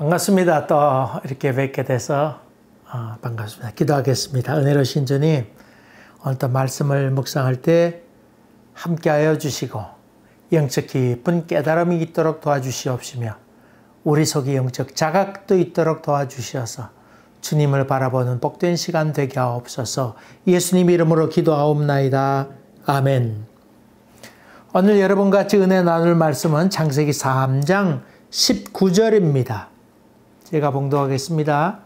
반갑습니다. 또 이렇게 뵙게 돼서 반갑습니다. 기도하겠습니다. 은혜로우신 주님, 오늘도 말씀을 묵상할 때 함께하여 주시고 영적 깊은 깨달음이 있도록 도와주시옵시며 우리 속에 영적 자각도 있도록 도와주시어서 주님을 바라보는 복된 시간 되게 하옵소서. 예수님 이름으로 기도하옵나이다. 아멘. 오늘 여러분과 같이 은혜 나눌 말씀은 창세기 3장 19절입니다. 제가 봉독하겠습니다.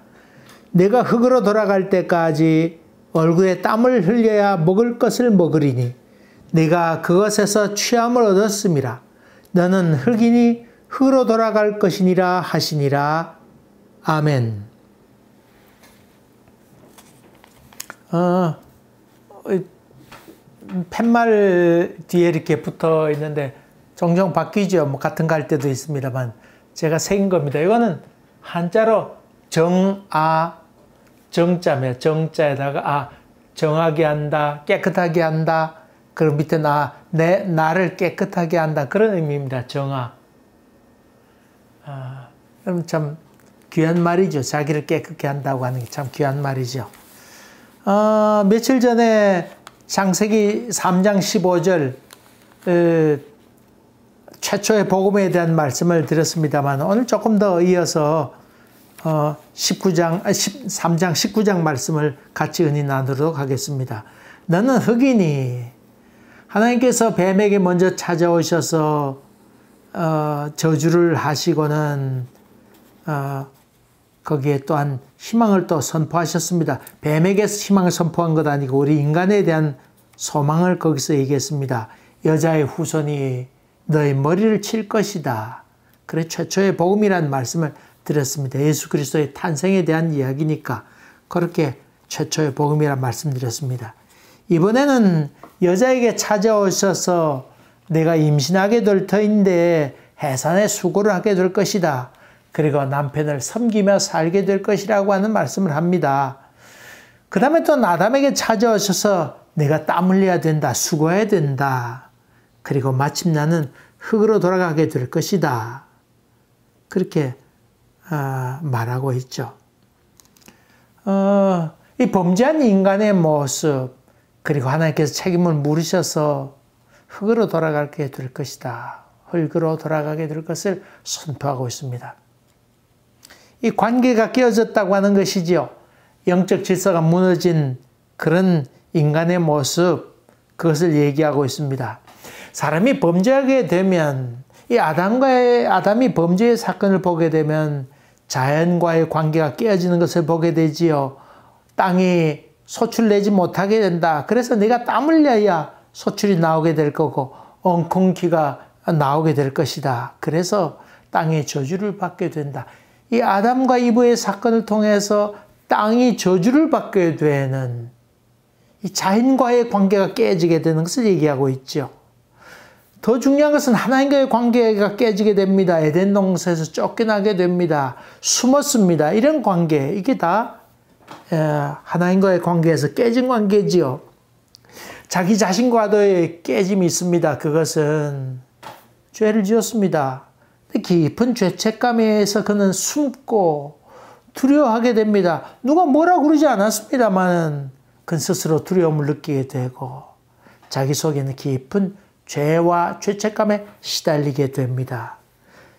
내가 흙으로 돌아갈 때까지 얼굴에 땀을 흘려야 먹을 것을 먹으리니 내가 그것에서 취함을 얻었음이라. 너는 흙이니 흙으로 돌아갈 것이니라 하시니라. 아멘. 팻말 뒤에 이렇게 붙어 있는데 종종 바뀌죠. 뭐 같은 갈 때도 있습니다만 제가 새긴 겁니다. 이거는 한자로 정아, 정자며 정자에다가 정하게 한다, 깨끗하게 한다. 그리고 밑에 나를 깨끗하게 한다. 그런 의미입니다. 정아. 그럼 참 귀한 말이죠. 자기를 깨끗게 한다고 하는 게 참 귀한 말이죠. 며칠 전에 창세기 3장 15절 최초의 복음에 대한 말씀을 드렸습니다만 오늘 조금 더 이어서 3장 19장 말씀을 같이 은혜 나누도록 하겠습니다. 너는 흙이니 하나님께서 뱀에게 먼저 찾아오셔서 저주를 하시고는 거기에 또한 희망을 또 선포하셨습니다. 뱀에게서 희망을 선포한 것 아니고 우리 인간에 대한 소망을 거기서 얘기했습니다. 여자의 후손이 너의 머리를 칠 것이다. 그래 최초의 복음이라는 말씀을 드렸습니다. 예수 그리스도의 탄생에 대한 이야기니까 그렇게 최초의 복음이라는 말씀드렸습니다. 이번에는 여자에게 찾아오셔서 내가 임신하게 될 터인데 해산의 수고를 하게 될 것이다. 그리고 남편을 섬기며 살게 될 것이라고 하는 말씀을 합니다. 그 다음에 또 아담에게 찾아오셔서 내가 땀 흘려야 된다. 수고해야 된다. 그리고 마침 나는 흙으로 돌아가게 될 것이다. 그렇게 말하고 있죠. 이 범죄한 인간의 모습 그리고 하나님께서 책임을 물으셔서 흙으로 돌아가게 될 것이다. 흙으로 돌아가게 될 것을 선포하고 있습니다. 이 관계가 깨어졌다고 하는 것이지요. 영적 질서가 무너진 그런 인간의 모습, 그것을 얘기하고 있습니다. 사람이 범죄하게 되면, 이 아담이 범죄의 사건을 보게 되면 자연과의 관계가 깨어지는 것을 보게 되지요. 땅이 소출내지 못하게 된다. 그래서 네가 땀 흘려야 소출이 나오게 될 거고, 엉겅퀴가 나오게 될 것이다. 그래서 땅의 저주를 받게 된다. 이 아담과 이브의 사건을 통해서 땅이 저주를 받게 되는 이 자연과의 관계가 깨지게 되는 것을 얘기하고 있죠. 더 중요한 것은 하나님과의 관계가 깨지게 됩니다. 에덴 동산에서 쫓겨나게 됩니다. 숨었습니다. 이런 관계, 이게 다 하나님과의 관계에서 깨진 관계지요. 자기 자신과도의 깨짐이 있습니다. 그것은 죄를 지었습니다. 깊은 죄책감에서 그는 숨고 두려워하게 됩니다. 누가 뭐라고 그러지 않았습니다만 그는 스스로 두려움을 느끼게 되고 자기 속에는 깊은 죄와 죄책감에 시달리게 됩니다.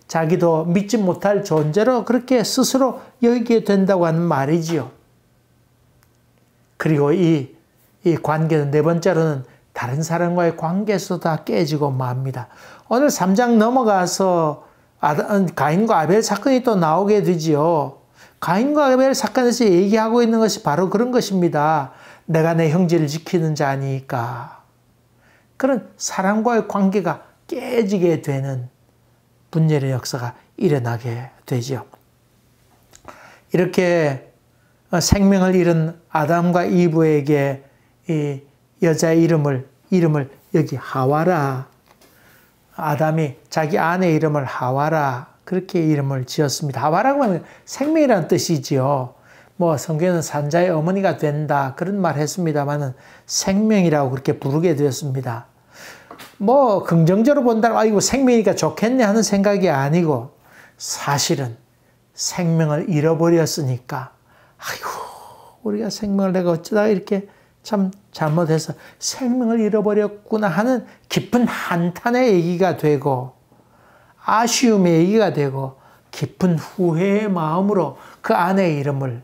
자기도 믿지 못할 존재로 그렇게 스스로 여기게 된다고 하는 말이지요. 그리고 이 관계는 네 번째로는 다른 사람과의 관계에서 다 깨지고 맙니다. 오늘 3장 넘어가서 가인과 아벨 사건이 또 나오게 되지요. 가인과 아벨 사건에서 얘기하고 있는 것이 바로 그런 것입니다. 내가 내 형제를 지키는 자니까. 그런 사람과의 관계가 깨지게 되는 분열의 역사가 일어나게 되죠. 이렇게 생명을 잃은 아담과 이브에게 이 여자의 이름을 여기 하와라. 아담이 자기 아내 이름을 하와라. 그렇게 이름을 지었습니다. 하와라고 하면 생명이라는 뜻이지요. 뭐 성경에는 산자의 어머니가 된다 그런 말 했습니다만은 생명이라고 그렇게 부르게 되었습니다. 뭐 긍정적으로 본다면 이거 생명이니까 좋겠네 하는 생각이 아니고 사실은 생명을 잃어버렸으니까 아이고 우리가 생명을 내가 어쩌다가 이렇게 참 잘못해서 생명을 잃어버렸구나 하는 깊은 한탄의 얘기가 되고 아쉬움의 얘기가 되고 깊은 후회의 마음으로 그 아내의 이름을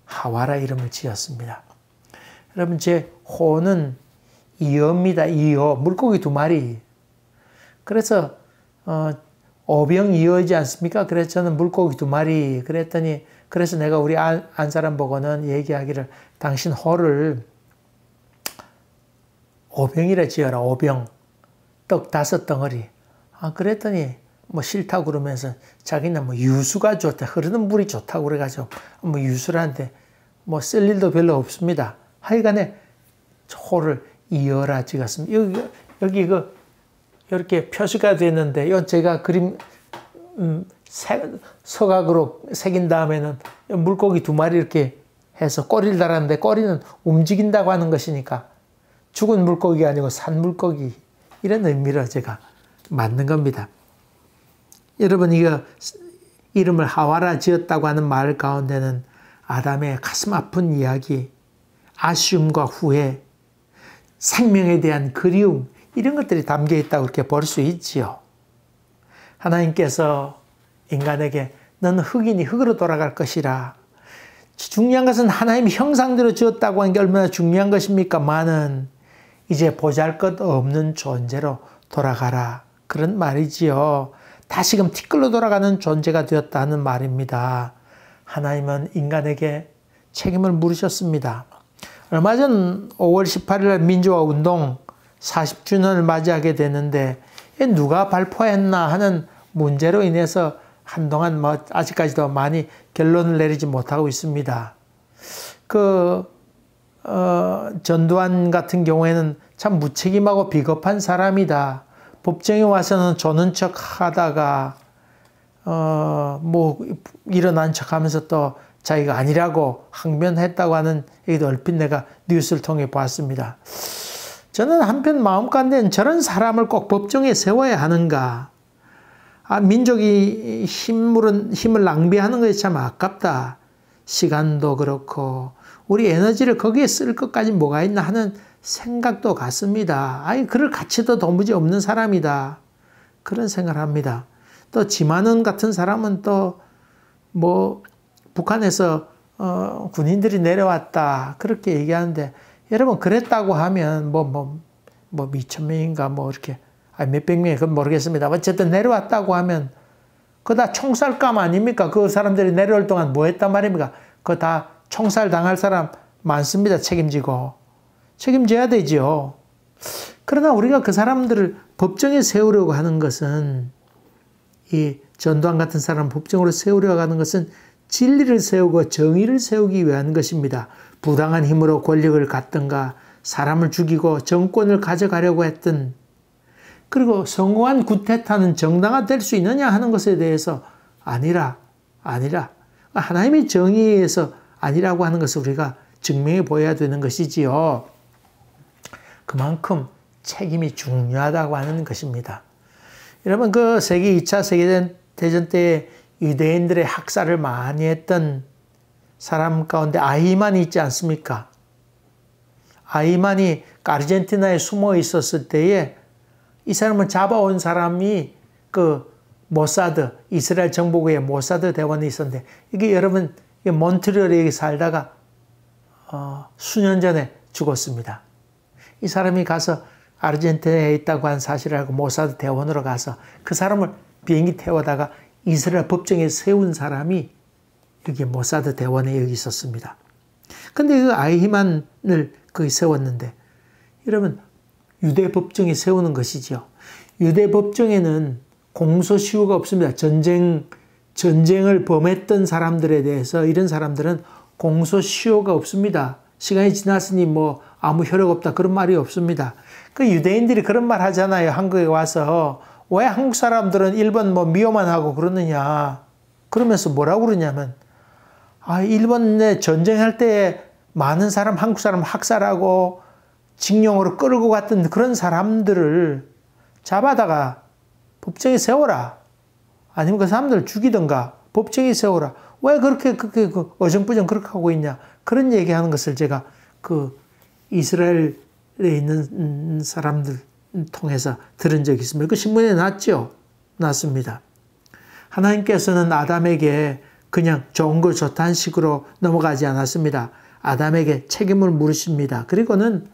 하와라 이름을 지었습니다. 여러분 제 호는 이어입니다. 이어 물고기 2마리. 그래서 오병이어이지 않습니까? 그래서 저는 물고기 2마리 그랬더니 그래서 내가 우리 안 사람 보고는 얘기하기를 당신 호를 오병이라 지어라. 오병 떡 5덩어리. 그랬더니 뭐 싫다고 그러면서 자기는 뭐 유수가 좋다. 흐르는 물이 좋다고 그래가지고 뭐 유수라는데 뭐 쓸 일도 별로 없습니다. 하여간에 호를 이어라 찍었습니다. 여기 이렇게 표시가 되는데 요 제가 그림 서각으로 새긴 다음에는 물고기 2마리 이렇게 해서 꼬리를 달았는데 꼬리는 움직인다고 하는 것이니까 죽은 물고기가 아니고 산 물고기 이런 의미로 제가 만든 겁니다. 여러분 이거 이름을 하와라 지었다고 하는 말 가운데는 아담의 가슴 아픈 이야기, 아쉬움과 후회, 생명에 대한 그리움 이런 것들이 담겨 있다고 그렇게 볼 수 있지요. 하나님께서 인간에게 너는 흙이니 흙으로 돌아갈 것이라. 중요한 것은 하나님 형상대로 지었다고 하는 게 얼마나 중요한 것입니까? 많은 이제 보잘것없는 존재로 돌아가라. 그런 말이지요. 다시금 티끌로 돌아가는 존재가 되었다는 말입니다. 하나님은 인간에게 책임을 물으셨습니다. 얼마 전 5월 18일 날 민주화 운동 40주년을 맞이하게 되는데 누가 발포했나 하는 문제로 인해서 한동안 뭐 아직까지도 많이 결론을 내리지 못하고 있습니다. 전두환 같은 경우에는 참 무책임하고 비겁한 사람이다. 법정에 와서는 조는 척 하다가 뭐 일어난 척 하면서 또 자기가 아니라고 항변했다고 하는 얘기도 얼핏 내가 뉴스를 통해 봤습니다. 저는 한편 마음 가운데는 저런 사람을 꼭 법정에 세워야 하는가. 민족이 힘을 낭비하는 것이 참 아깝다. 시간도 그렇고 우리 에너지를 거기에 쓸 것까지 뭐가 있나 하는 생각도 같습니다. 그럴 가치도 도무지 없는 사람이다. 그런 생각을 합니다. 또 지만원 같은 사람은 또 뭐 북한에서 군인들이 내려왔다 그렇게 얘기하는데 여러분 그랬다고 하면 뭐 몇천 명인가 뭐 이렇게 몇백 명이 그건 모르겠습니다. 어쨌든 내려왔다고 하면 그거 다 총살감 아닙니까? 그 사람들이 내려올 동안 뭐 했단 말입니까? 그거 다 총살 당할 사람 많습니다. 책임져야 되죠. 그러나 우리가 그 사람들을 법정에 세우려고 하는 것은 이 전두환 같은 사람 법정으로 세우려고 하는 것은 진리를 세우고 정의를 세우기 위한 것입니다. 부당한 힘으로 권력을 갖든가 사람을 죽이고 정권을 가져가려고 했던 그리고 성공한 구테타는 정당화될 수 있느냐 하는 것에 대해서 아니라 하나님의 정의에서 아니라고 하는 것을 우리가 증명해 보여야 되는 것이지요. 그만큼 책임이 중요하다고 하는 것입니다. 여러분 그 2차 세계대전 때 유대인들의 학살을 많이 했던 사람 가운데 아히만이 있지 않습니까? 아히만이 아르헨티나에 숨어 있었을 때에 이 사람을 잡아온 사람이 그 모사드, 이스라엘 정보국의 모사드 대원이 있었는데 이게 여러분 몬트리올에 살다가 수년 전에 죽었습니다. 이 사람이 가서 아르헨티나에 있다고 한 사실을 알고 모사드 대원으로 가서 그 사람을 비행기 태워다가 이스라엘 법정에 세운 사람이 여기 모사드 대원에 여기 있었습니다. 근데 그 아히만을 거기 세웠는데 여러분 유대 법정에 세우는 것이죠. 유대 법정에는 공소시효가 없습니다. 전쟁을 범했던 사람들에 대해서 이런 사람들은 공소시효가 없습니다. 시간이 지났으니 뭐 아무 효력 없다 그런 말이 없습니다. 그 유대인들이 그런 말 하잖아요. 한국에 와서 왜 한국 사람들은 일본 뭐 미워만 하고 그러느냐. 그러면서 뭐라고 그러냐면 일본에 전쟁할 때 많은 사람 한국 사람 학살하고 징용으로 끌고 갔던 그런 사람들을 잡아다가 법정에 세워라. 아니면 그 사람들을 죽이든가 법정에 세우라. 왜 그렇게 어정부정 그렇게 하고 있냐. 그런 얘기하는 것을 제가 이스라엘에 있는 사람들 통해서 들은 적이 있습니다. 그 신문에 났습니다. 하나님께서는 아담에게 그냥 좋은 거 좋다는 식으로 넘어가지 않았습니다. 아담에게 책임을 물으십니다. 그리고는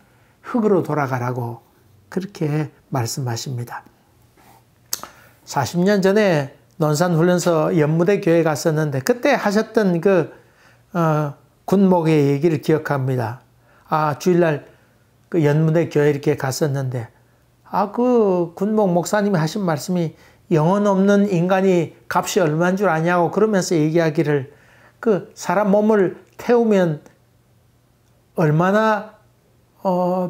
흙으로 돌아가라고 그렇게 말씀하십니다. 40년 전에 논산훈련소 연무대 교회 갔었는데 그때 하셨던 군목의 얘기를 기억합니다. 주일날 그 연무대 교회 이렇게 갔었는데 그 군목 목사님이 하신 말씀이 영혼 없는 인간이 값이 얼마인 줄 아냐고 그러면서 얘기하기를 사람 몸을 태우면 얼마나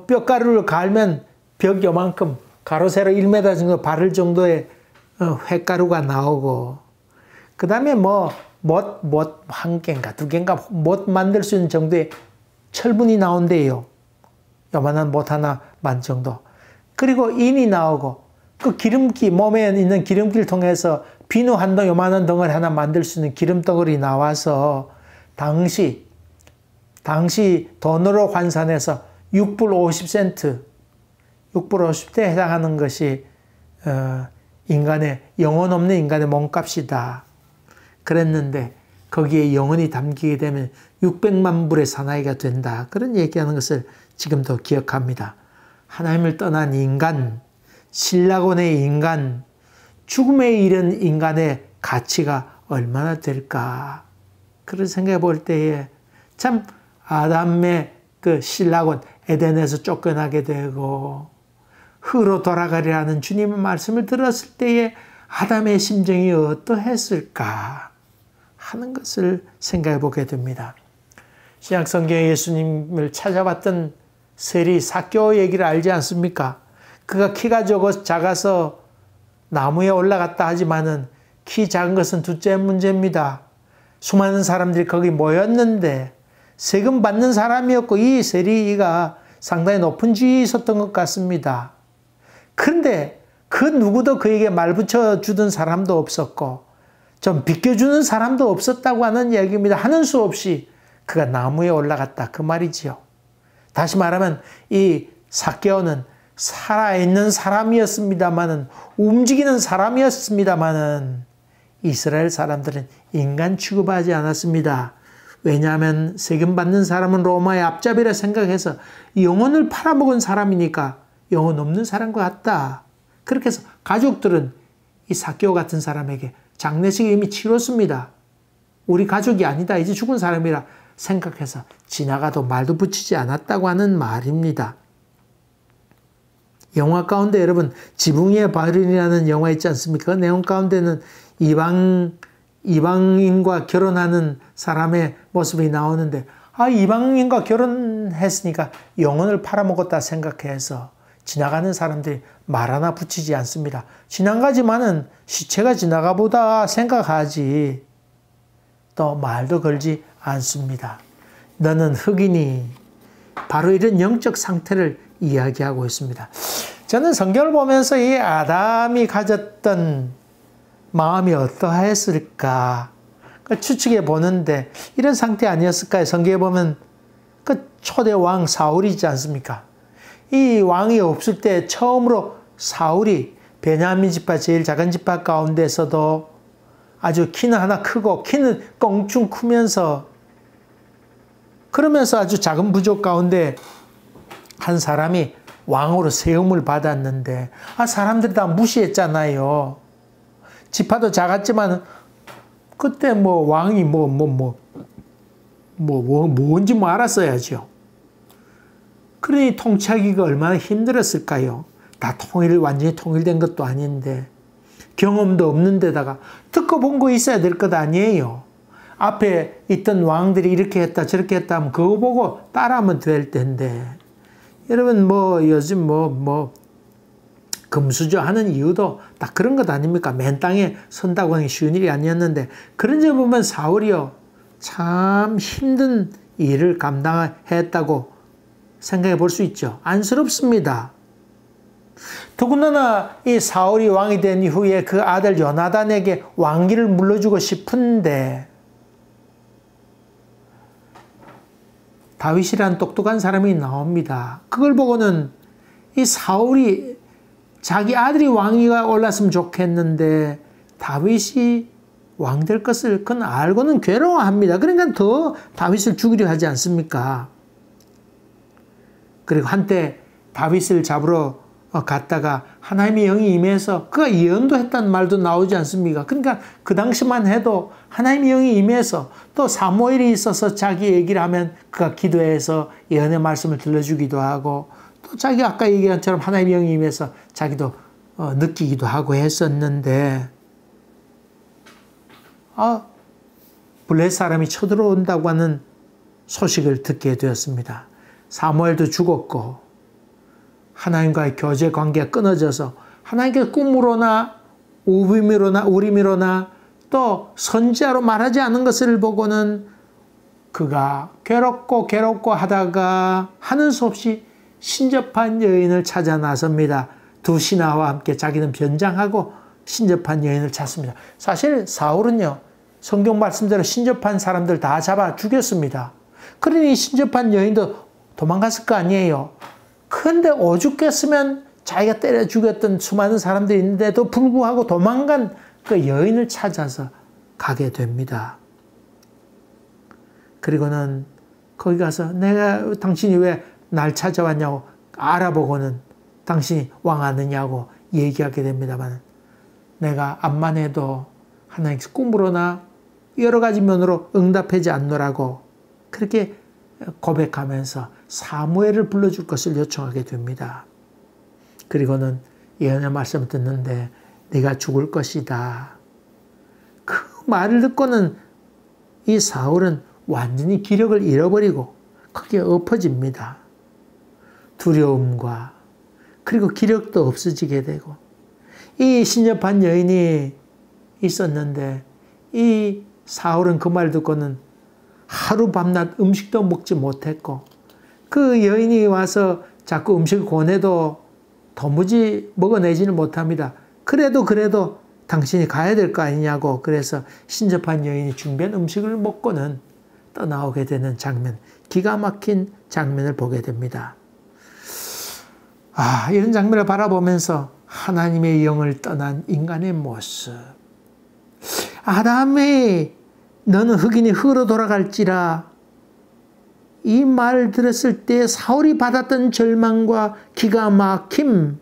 뼈가루를 갈면 벽 요만큼 가로 세로 1m 정도 바를 정도의 횟가루가 나오고 그 다음에 못 한 개인가 두 개인가 못 만들 수 있는 정도의 철분이 나온대요. 요만한 못 하나만 정도. 그리고 인이 나오고 그 기름기 몸에 있는 기름기를 통해서 비누 한 덩 요만한 덩어리 하나 만들 수 있는 기름덩어리 나와서 당시 돈으로 환산해서 6불 50센트 6불 50대에 해당하는 것이 영혼 없는 인간의 몸값이다. 그랬는데 거기에 영혼이 담기게 되면 600만 불의 사나이가 된다. 그런 얘기하는 것을 지금도 기억합니다. 하나님을 떠난 인간, 신라곤의 인간, 죽음에 이른 인간의 가치가 얼마나 될까. 그런 생각해 볼 때에 참 아담의 신라곤 에덴에서 쫓겨나게 되고 흙으로 돌아가리라는 주님의 말씀을 들었을 때에 아담의 심정이 어떠했을까 하는 것을 생각해 보게 됩니다. 신약성경에 예수님을 찾아봤던 세리 삭개오 얘기를 알지 않습니까? 그가 키가 작아서 나무에 올라갔다 하지만은 키 작은 것은 둘째 문제입니다. 수많은 사람들이 거기 모였는데 세금 받는 사람이었고 이 세리가 상당히 높은 지위에 있었던 것 같습니다. 그런데 그 누구도 그에게 말 붙여주던 사람도 없었고 좀 비껴주는 사람도 없었다고 하는 이야기입니다. 하는 수 없이 그가 나무에 올라갔다 그 말이지요. 다시 말하면 이 삭개오는 살아있는 사람이었습니다마는 움직이는 사람이었습니다마는 이스라엘 사람들은 인간 취급하지 않았습니다. 왜냐하면 세금 받는 사람은 로마의 앞잡이라 생각해서 영혼을 팔아먹은 사람이니까 영혼 없는 사람과 같다. 그렇게 해서 가족들은 이 삭개오 같은 사람에게 장례식을 이미 치렀습니다. 우리 가족이 아니다. 이제 죽은 사람이라 생각해서 지나가도 말도 붙이지 않았다고 하는 말입니다. 영화 가운데 여러분 지붕 위의 바울이라는 영화 있지 않습니까? 그 내용 가운데는 이방인과 결혼하는 사람의 모습이 나오는데 이방인과 결혼했으니까 영혼을 팔아먹었다 생각해서 지나가는 사람들이 말 하나 붙이지 않습니다. 지나가지만은 시체가 지나가보다 생각하지 또 말도 걸지 않습니다. 너는 흑인이 바로 이런 영적 상태를 이야기하고 있습니다. 저는 성경을 보면서 이 아담이 가졌던 마음이 어떠했을까 추측해 보는데 이런 상태 아니었을까요? 성경에 보면 그 초대 왕 사울이 있지 않습니까? 이 왕이 없을 때 처음으로 사울이 베냐민 지파 제일 작은 지파 가운데서도 아주 키는 하나 크고 키는 껑충 크면서 그러면서 아주 작은 부족 가운데 한 사람이 왕으로 세움을 받았는데 사람들이 다 무시했잖아요. 지파도 작았지만 그때 왕이 뭔지 알았어야죠. 그러니 통치하기가 얼마나 힘들었을까요? 다 완전히 통일된 것도 아닌데 경험도 없는 데다가 듣고 본 거 있어야 될 것 아니에요. 앞에 있던 왕들이 이렇게 했다 저렇게 했다 하면 그거 보고 따라하면 될 텐데 여러분 요즘 금수저 하는 이유도 딱 그런 것 아닙니까? 맨 땅에 선다고 하는 게 쉬운 일이 아니었는데 그런 점 보면 사울이요 참 힘든 일을 감당했다고 생각해 볼 수 있죠. 안쓰럽습니다. 더군다나 이 사울이 왕이 된 이후에 그 아들 요나단에게 왕위를 물려주고 싶은데 다윗이란 똑똑한 사람이 나옵니다. 그걸 보고는 이 사울이 자기 아들이 왕위가 올랐으면 좋겠는데 다윗이 왕 될 것을 그건 알고는 괴로워합니다. 그러니까 더 다윗을 죽이려 하지 않습니까? 그리고 한때 다윗을 잡으러 갔다가 하나님의 영이 임해서 그가 예언도 했다는 말도 나오지 않습니까? 그러니까 그 당시만 해도 하나님의 영이 임해서 또 사무엘이 있어서 자기 얘기를 하면 그가 기도해서 예언의 말씀을 들려주기도 하고 또 자기 아까 얘기한 것처럼 하나님의 영이 임해서 자기도 느끼기도 하고 했었는데 블레셋 사람이 쳐들어온다고 하는 소식을 듣게 되었습니다. 사무엘도 죽었고 하나님과의 교제 관계가 끊어져서 하나님께 꿈으로나 우림이로나 또 선지자로 말하지 않은 것을 보고는 그가 괴롭고 하다가 하는 수 없이 신접한 여인을 찾아 나섭니다. 두 신하와 함께 자기는 변장하고 신접한 여인을 찾습니다. 사실 사울은요, 성경 말씀대로 신접한 사람들 다 잡아 죽였습니다. 그러니 신접한 여인도 도망갔을 거 아니에요. 그런데 오죽했으면 자기가 때려 죽였던 수많은 사람들이 있는데도 불구하고 도망간 그 여인을 찾아서 가게 됩니다. 그리고는 거기 가서 내가 당신이 왜 날 찾아왔냐고 알아보고는 당신이 왕 아느냐고 얘기하게 됩니다만 내가 암만 해도 하나님께서 꿈으로나 여러 가지 면으로 응답하지 않노라고 그렇게 고백하면서 사무엘을 불러줄 것을 요청하게 됩니다. 그리고는 예언의 말씀을 듣는데 네가 죽을 것이다. 그 말을 듣고는 이 사울은 완전히 기력을 잃어버리고 거기에 엎어집니다. 두려움과 그리고 기력도 없어지게 되고 이 신접한 여인이 있었는데 이 사울은 그 말 듣고는 하루 밤낮 음식도 먹지 못했고 그 여인이 와서 자꾸 음식을 권해도 도무지 먹어내지는 못합니다. 그래도 당신이 가야 될 거 아니냐고 그래서 신접한 여인이 준비한 음식을 먹고는 떠나오게 되는 장면, 기가 막힌 장면을 보게 됩니다. 이런 장면을 바라보면서 하나님의 영을 떠난 인간의 모습. 아담이 너는 흙이니 흙으로 돌아갈지라. 이 말 들었을 때 사울이 받았던 절망과 기가 막힘,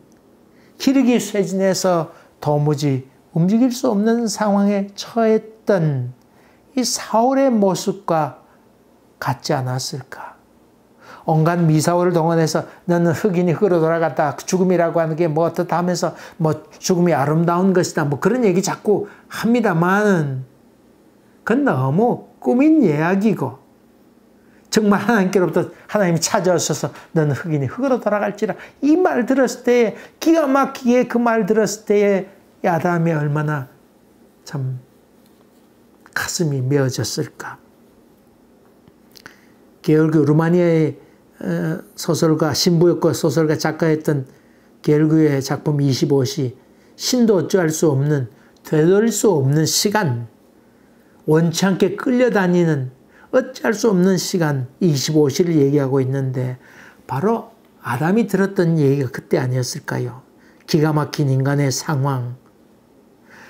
기력이 쇠진해서 도무지 움직일 수 없는 상황에 처했던 이 사울의 모습과 같지 않았을까? 온갖 미사오를 동원해서 너는 흙이니 흙으로 돌아갔다. 죽음이라고 하는 게 뭐 어떻다 하면서 뭐 죽음이 아름다운 것이다. 뭐 그런 얘기 자꾸 합니다만 그건 너무 꾸민 이야기고 정말 하나님께로부터 하나님이 찾아오셔서 너는 흙이니 흙으로 돌아갈지라 이 말 들었을 때에 기가 막히게 그 말 들었을 때에 아담이 얼마나 참 가슴이 메어졌을까. 게오르기 루마니아의 소설가, 신부였고 소설가 작가였던 게오르기의 작품 25시 신도 어찌할 수 없는 되돌릴 수 없는 시간, 원치 않게 끌려다니는 어찌할 수 없는 시간 25시를 얘기하고 있는데 바로 아담이 들었던 얘기가 그때 아니었을까요? 기가 막힌 인간의 상황,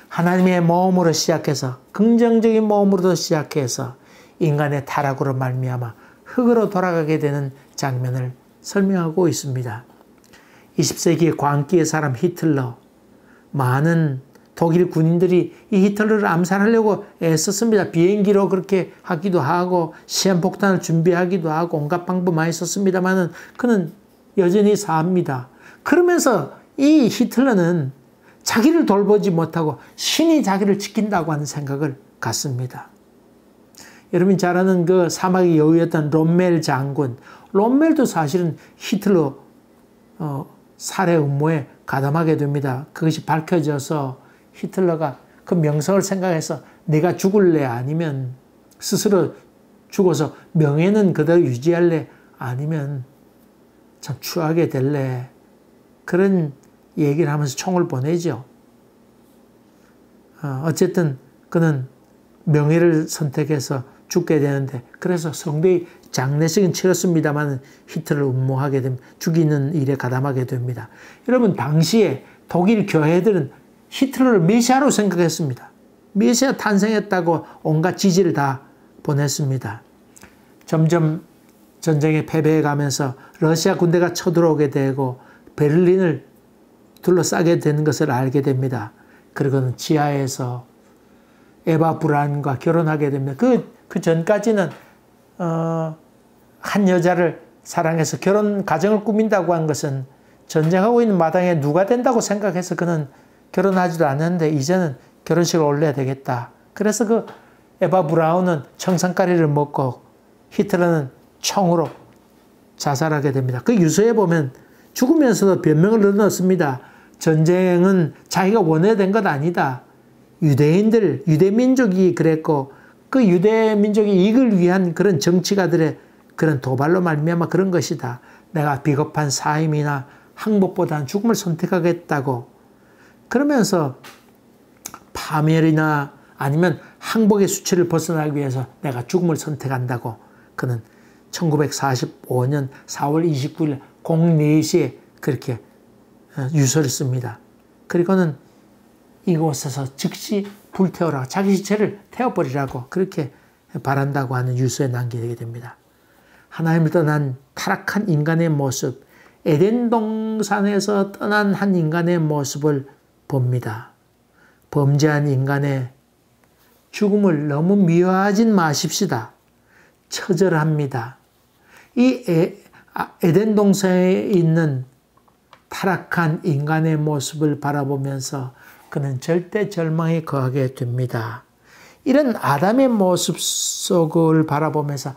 하나님의 모험으로 시작해서 긍정적인 모험으로 시작해서 인간의 타락으로 말미암아 흙으로 돌아가게 되는 장면을 설명하고 있습니다. 20세기의 광기의 사람 히틀러, 많은 독일 군인들이 이 히틀러를 암살하려고 애썼습니다. 비행기로 그렇게 하기도 하고 시한폭탄을 준비하기도 하고 온갖 방법 많이 썼습니다만 그는 여전히 삽니다. 그러면서 이 히틀러는 자기를 돌보지 못하고 신이 자기를 지킨다고 하는 생각을 갖습니다. 여러분이 잘 아는 그 사막의 여우였던 롬멜 장군, 롬멜도 사실은 히틀러 살해 음모에 가담하게 됩니다. 그것이 밝혀져서 히틀러가 그 명성을 생각해서 내가 죽을래 아니면 스스로 죽어서 명예는 그대로 유지할래 아니면 참 추하게 될래 그런 얘기를 하면서 총을 보내죠. 어쨌든 그는 명예를 선택해서 죽게 되는데, 그래서 성대의 장례식은 치렀습니다만 히틀러를 음모하게 됩니다. 죽이는 일에 가담하게 됩니다. 여러분, 당시에 독일 교회들은 히틀러를 메시아로 생각했습니다. 메시아 탄생했다고 온갖 지지를 다 보냈습니다. 점점 전쟁에 패배해 가면서 러시아 군대가 쳐들어오게 되고 베를린을 둘러싸게 되는 것을 알게 됩니다. 그리고는 지하에서 에바 브라운과 결혼하게 됩니다. 그 전까지는 한 여자를 사랑해서 결혼 가정을 꾸민다고 한 것은 전쟁하고 있는 마당에 누가 된다고 생각해서 그는 결혼하지도 않았는데, 이제는 결혼식을 올려야 되겠다. 그래서 그 에바 브라운은 청산가리를 먹고 히틀러는 총으로 자살하게 됩니다. 그 유서에 보면 죽으면서도 변명을 넣었습니다. 전쟁은 자기가 원해야 된 것 아니다. 유대민족이 그랬고, 그 유대민족의 이익을 위한 그런 정치가들의 그런 도발로 말미암아 그런 것이다. 내가 비겁한 사임이나 항복보다는 죽음을 선택하겠다고. 그러면서 파멸이나 아니면 항복의 수치를 벗어나기 위해서 내가 죽음을 선택한다고 그는 1945년 4월 29일 04시에 그렇게 유서를 씁니다. 그리고는 이곳에서 즉시 불태우라, 자기 시체를 태워버리라고 그렇게 바란다고 하는 유서에 남기게 됩니다. 하나님을 떠난 타락한 인간의 모습, 에덴 동산에서 떠난 한 인간의 모습을 봅니다. 범죄한 인간의 죽음을 너무 미워하진 마십시다. 처절합니다. 이 에덴 동산에 있는 타락한 인간의 모습을 바라보면서 그는 절대 절망에 거하게 됩니다. 이런 아담의 모습 속을 바라보면서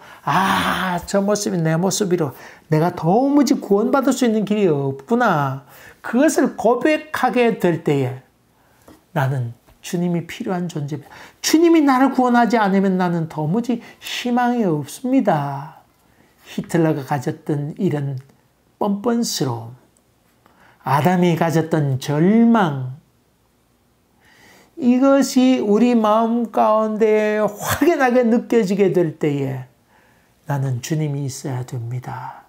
저 모습이 내 모습이로 내가 도무지 구원받을 수 있는 길이 없구나. 그것을 고백하게 될 때에 나는 주님이 필요한 존재입니다. 주님이 나를 구원하지 않으면 나는 도무지 희망이 없습니다. 히틀러가 가졌던 이런 뻔뻔스러움, 아담이 가졌던 절망, 이것이 우리 마음 가운데 확연하게 느껴지게 될 때에 나는 주님이 있어야 됩니다.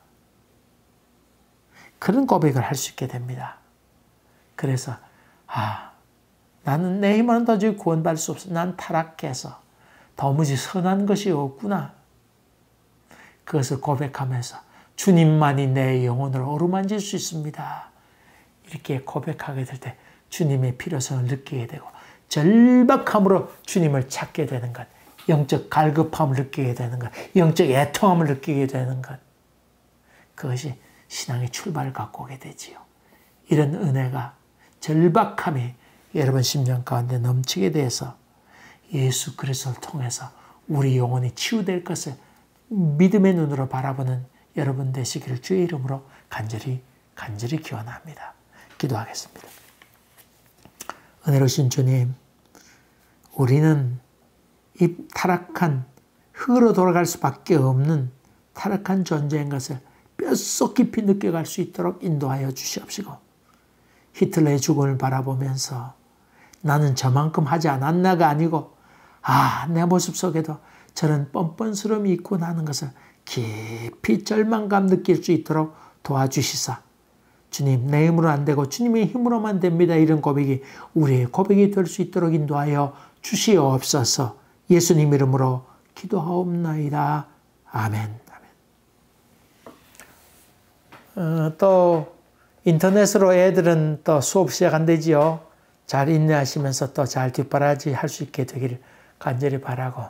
그런 고백을 할 수 있게 됩니다. 그래서 나는 내 힘으로는 도저히 구원받을 수 없어. 난 타락해서 도무지 선한 것이 없구나. 그것을 고백하면서 주님만이 내 영혼을 어루만질 수 있습니다. 이렇게 고백하게 될 때 주님의 필요성을 느끼게 되고 절박함으로 주님을 찾게 되는 것, 영적 갈급함을 느끼게 되는 것, 영적 애통함을 느끼게 되는 것, 그것이 신앙의 출발을 갖고 오게 되지요. 이런 은혜가, 절박함이 여러분 심령 가운데 넘치게 돼서 예수 그리스도를 통해서 우리 영혼이 치유될 것을 믿음의 눈으로 바라보는 여러분 되시기를 주의 이름으로 간절히 기원합니다. 기도하겠습니다. 은혜로우신 주님, 우리는 이 타락한 흙으로 돌아갈 수밖에 없는 타락한 존재인 것을 뼛속 깊이 느껴갈 수 있도록 인도하여 주시옵시고, 히틀러의 죽음을 바라보면서 나는 저만큼 하지 않았나가 아니고 내 모습 속에도 저런 뻔뻔스러움이 있구나 하는 것을 깊이 절망감 느낄 수 있도록 도와주시사 주님, 내 힘으로 안 되고 주님의 힘으로만 됩니다. 이런 고백이 우리의 고백이 될 수 있도록 인도하여 주시옵소서. 예수님 이름으로 기도하옵나이다. 아멘. 또 인터넷으로 애들은 또 수업 시작한대지요. 잘 인내하시면서 또 잘 뒷바라지 할 수 있게 되기를 간절히 바라고,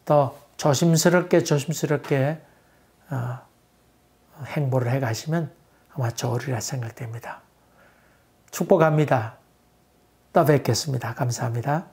또 조심스럽게 행보를 해가시면 아마 좋으리라 생각됩니다. 축복합니다. 또 뵙겠습니다. 감사합니다.